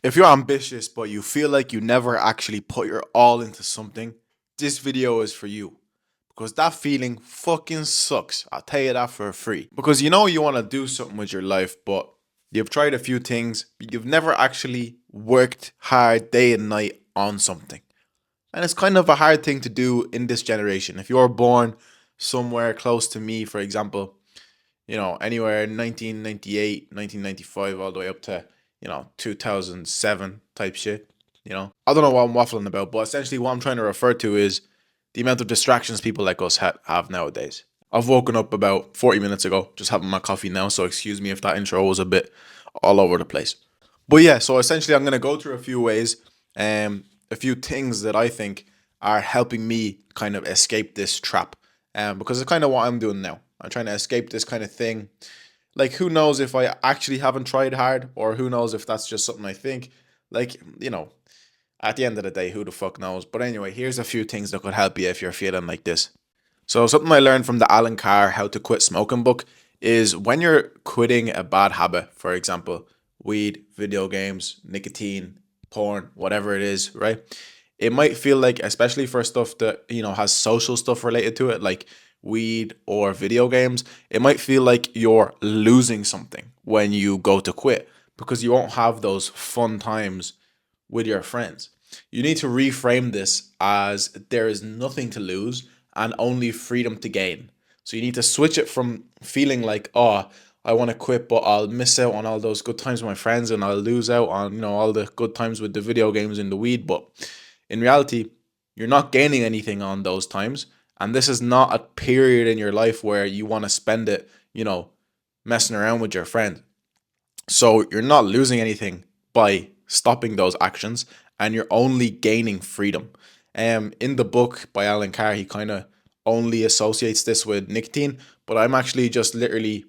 If you're ambitious but you feel like you never actually put your all into something, this video is for you. Because that feeling fucking sucks. I'll tell you that for free. Because you know you want to do something with your life, but you've tried a few things, but you've never actually worked hard day and night on something. And it's kind of a hard thing to do in this generation. If you're born somewhere close to me, for example, anywhere in 1998, 1995, all the way up to, 2007 type shit. I don't know what I'm waffling about, but essentially what I'm trying to refer to is the amount of distractions people like us have nowadays. I've woken up about 40 minutes ago, just having my coffee now, so excuse me if that intro was a bit all over the place. But yeah, so essentially I'm going to go through a few ways, a few things that I think are helping me kind of escape this trap. Because it's kind of what I'm doing now. I'm trying to escape this kind of thing. Like, who knows if I actually haven't tried hard, or who knows if that's just something I think. Like, at the end of the day, who the fuck knows? But anyway, here's a few things that could help you if you're feeling like this. So, something I learned from the Alan Carr How to Quit Smoking book is when you're quitting a bad habit, for example, weed, video games, nicotine, porn, whatever it is, right? It might feel like, especially for stuff that, has social stuff related to it, like weed or video games, it might feel like you're losing something when you go to quit because you won't have those fun times with your friends. You need to reframe this as there is nothing to lose and only freedom to gain. So you need to switch it from feeling like, oh, I want to quit, but I'll miss out on all those good times with my friends and I'll lose out on, all the good times with the video games and the weed. But in reality, you're not gaining anything on those times. And this is not a period in your life where you want to spend it, messing around with your friend. So you're not losing anything by stopping those actions, and you're only gaining freedom. In the book by Alan Carr, he kind of only associates this with nicotine, but I'm actually just literally,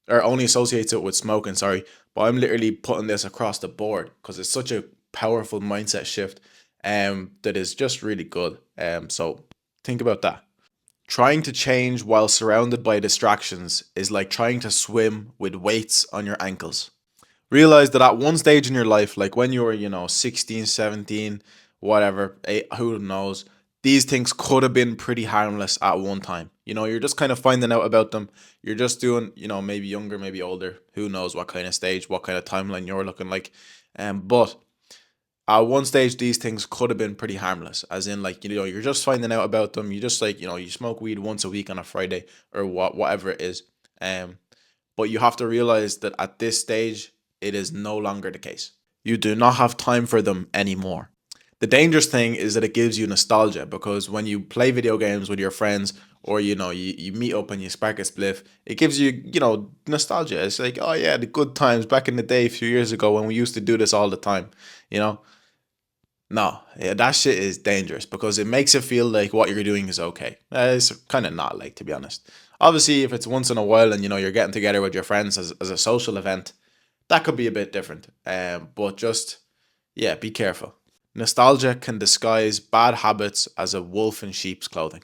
or only associates it with smoking, sorry, but I'm literally putting this across the board because it's such a powerful mindset shift that is just really good. So think about that. Trying to change while surrounded by distractions is like trying to swim with weights on your ankles. Realize that at one stage in your life, like when you were, 16, 17, whatever, who knows, these things could have been pretty harmless at one time. You're just kind of finding out about them. You're just doing, maybe younger, maybe older, who knows what kind of stage, what kind of timeline you're looking like. But at one stage, these things could have been pretty harmless, as in, like, you're just finding out about them. You just, like, you smoke weed once a week on a Friday or whatever it is. But you have to realize that at this stage, it is no longer the case. You do not have time for them anymore. The dangerous thing is that it gives you nostalgia because when you play video games with your friends, or you meet up and you spark a spliff, it gives you, nostalgia. It's like, oh yeah, the good times back in the day a few years ago when we used to do this all the time. you know no, yeah, that shit is dangerous because it makes it feel like what you're doing is okay. It's kind of not, like, to be honest. Obviously, if it's once in a while and you're getting together with your friends as a social event, that could be a bit different. But just, yeah, be careful. Nostalgia can disguise bad habits as a wolf in sheep's clothing.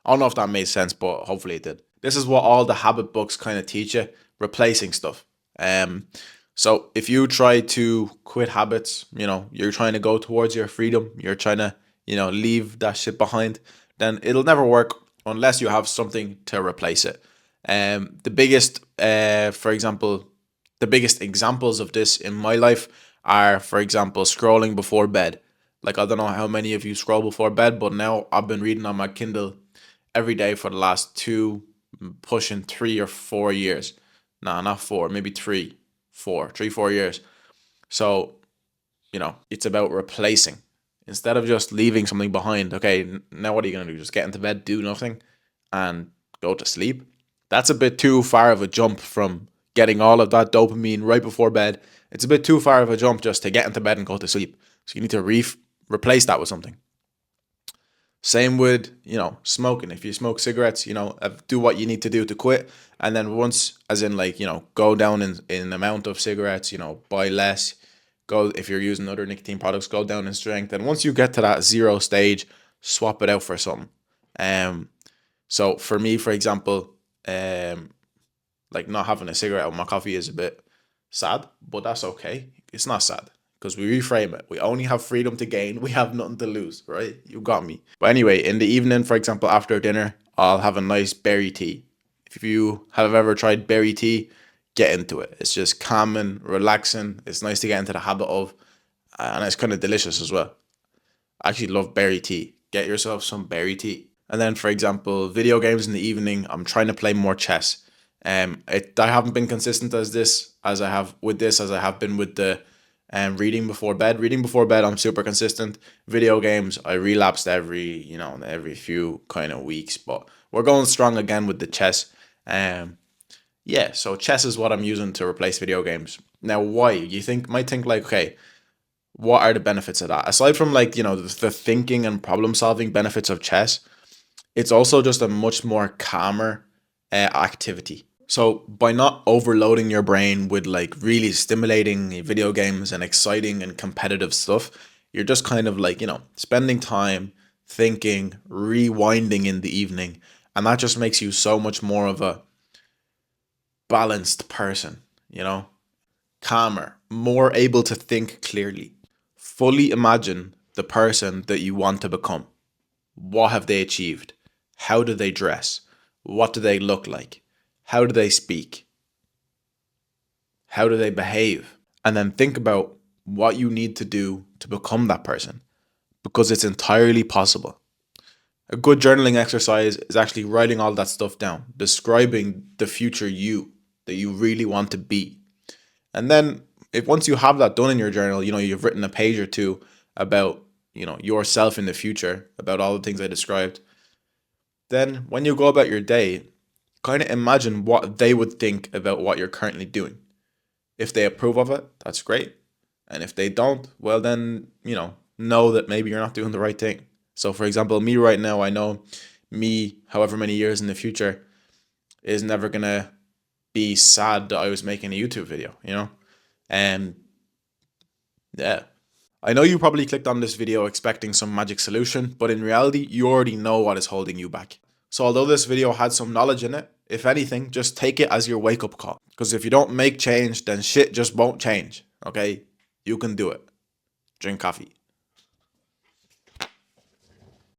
I don't know if that made sense, but hopefully it did. This is what all the habit books kind of teach you: replacing stuff. Um, so if you try to quit habits, you're trying to go towards your freedom, you're trying to, leave that shit behind, then it'll never work unless you have something to replace it. The biggest, for example, the biggest examples of this in my life are, for example, scrolling before bed. Like, I don't know how many of you scroll before bed, but now I've been reading on my Kindle every day for the last two, pushing 3 or 4 years. No, not four, maybe 4 years. So, it's about replacing. Instead of just leaving something behind, okay, now what are you going to do? Just get into bed, do nothing, and go to sleep? That's a bit too far of a jump from getting all of that dopamine right before bed. It's a bit too far of a jump just to get into bed and go to sleep. So you need to replace that with something. Same with, smoking. If you smoke cigarettes, do what you need to do to quit. And then once, as in, like, go down in amount of cigarettes, buy less. Go, if you're using other nicotine products, go down in strength. And once you get to that zero stage, swap it out for something. Um, so for me, for example, like, not having a cigarette with my coffee is a bit sad, but that's okay. It's not sad. because we reframe it. We only have freedom to gain. We have nothing to lose, right? You got me. But anyway, in the evening, for example, after dinner, I'll have a nice berry tea. If you have ever tried berry tea, get into it. It's just calming, relaxing. It's nice to get into the habit of, and it's kind of delicious as well. I actually love berry tea. Get yourself some berry tea. And then, for example, video games in the evening, I'm trying to play more chess. I haven't been consistent as I have with this as I have been with the reading before bed. Reading before bed, I'm super consistent. Video games, I relapsed every few kind of weeks, but we're going strong again with the chess. Yeah, so chess is what I'm using to replace video games. Now, why? Might think like, okay, what are the benefits of that? Aside from like, the thinking and problem solving benefits of chess, it's also just a much more calmer activity. So by not overloading your brain with like really stimulating video games and exciting and competitive stuff, you're just kind of like, spending time thinking, rewinding in the evening. And that just makes you so much more of a balanced person, calmer, more able to think clearly. Fully imagine the person that you want to become. What have they achieved? How do they dress? What do they look like? How do they speak? How do they behave? And then think about what you need to do to become that person, because it's entirely possible. A good journaling exercise is actually writing all that stuff down, describing the future you that you really want to be. And then if once you have that done in your journal, you've written a page or two about, yourself in the future, about all the things I described, then when you go about your day, kind of imagine what they would think about what you're currently doing. If they approve of it, that's great. And if they don't, well then, know that maybe you're not doing the right thing. So for example, me right now, I know me, however many years in the future, is never gonna be sad that I was making a YouTube video, And yeah. I know you probably clicked on this video expecting some magic solution, but in reality, you already know what is holding you back. So although this video had some knowledge in it, if anything, just take it as your wake-up call. Because if you don't make change, then shit just won't change, okay? You can do it. Drink coffee.